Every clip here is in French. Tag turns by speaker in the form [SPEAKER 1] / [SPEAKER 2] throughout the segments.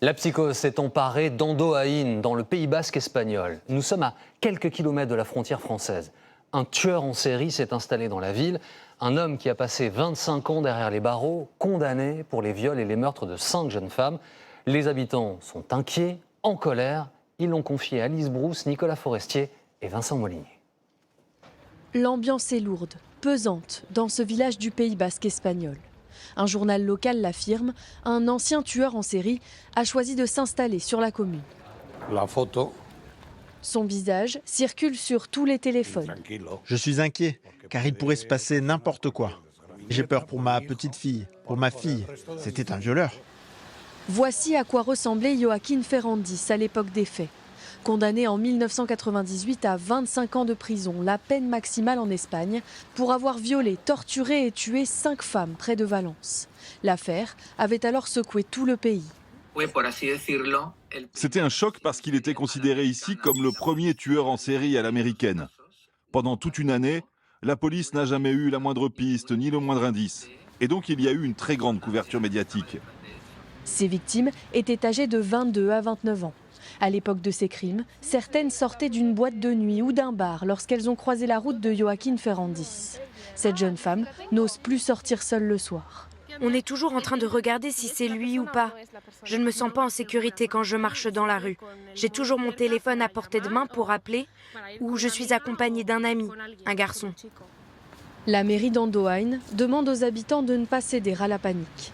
[SPEAKER 1] La psychose s'est emparée d'Andoain, dans le Pays basque espagnol. Nous sommes à quelques kilomètres de la frontière française. Un tueur en série s'est installé dans la ville. Un homme qui a passé 25 ans derrière les barreaux, condamné pour les viols et les meurtres de 5 jeunes femmes. Les habitants sont inquiets, en colère. Ils l'ont confié à Alice Brousse, Nicolas Forestier et Vincent Molinier.
[SPEAKER 2] L'ambiance est lourde, pesante, dans ce village du Pays basque espagnol. Un journal local l'affirme, un ancien tueur en série a choisi de s'installer sur la commune.
[SPEAKER 3] La photo.
[SPEAKER 2] Son visage circule sur tous les téléphones.
[SPEAKER 4] Je suis inquiet, car il pourrait se passer n'importe quoi. J'ai peur pour ma petite fille, pour ma fille. C'était un violeur.
[SPEAKER 2] Voici à quoi ressemblait Joaquín Ferrandis à l'époque des faits. Condamné en 1998 à 25 ans de prison, la peine maximale en Espagne, pour avoir violé, torturé et tué 5 femmes près de Valence. L'affaire avait alors secoué tout le pays.
[SPEAKER 5] C'était un choc parce qu'il était considéré ici comme le premier tueur en série à l'américaine. Pendant toute une année, la police n'a jamais eu la moindre piste ni le moindre indice. Et donc il y a eu une très grande couverture médiatique.
[SPEAKER 2] Ces victimes étaient âgées de 22 à 29 ans. À l'époque de ces crimes, certaines sortaient d'une boîte de nuit ou d'un bar lorsqu'elles ont croisé la route de Joaquín Ferrandis. Cette jeune femme n'ose plus sortir seule le soir.
[SPEAKER 6] On est toujours en train de regarder si c'est lui ou pas. Je ne me sens pas en sécurité quand je marche dans la rue. J'ai toujours mon téléphone à portée de main pour appeler, ou je suis accompagnée d'un ami, un garçon.
[SPEAKER 2] La mairie d'Andoain demande aux habitants de ne pas céder à la panique.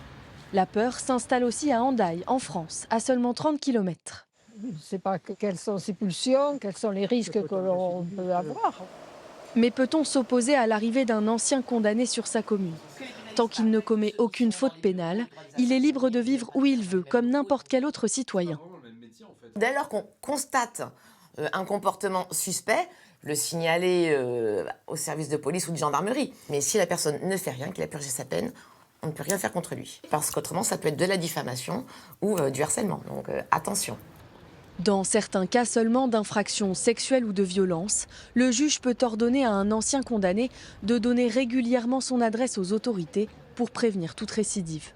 [SPEAKER 2] La peur s'installe aussi à Hendaye, en France, à seulement 30 km.
[SPEAKER 7] Je ne sais pas quelles sont ses pulsions, quels sont les risques que l'on peut avoir.
[SPEAKER 2] Mais peut-on s'opposer à l'arrivée d'un ancien condamné sur sa commune ? Tant qu'il ne commet aucune faute pénale, il est libre de vivre où il veut, comme n'importe quel autre citoyen.
[SPEAKER 8] Dès lors qu'on constate un comportement suspect, le signaler au service de police ou de gendarmerie. Mais si la personne ne fait rien, qu'il a purgé sa peine, on ne peut rien faire contre lui. Parce qu'autrement, ça peut être de la diffamation ou du harcèlement. Donc attention.
[SPEAKER 2] Dans certains cas seulement d'infractions sexuelles ou de violence, le juge peut ordonner à un ancien condamné de donner régulièrement son adresse aux autorités pour prévenir toute récidive.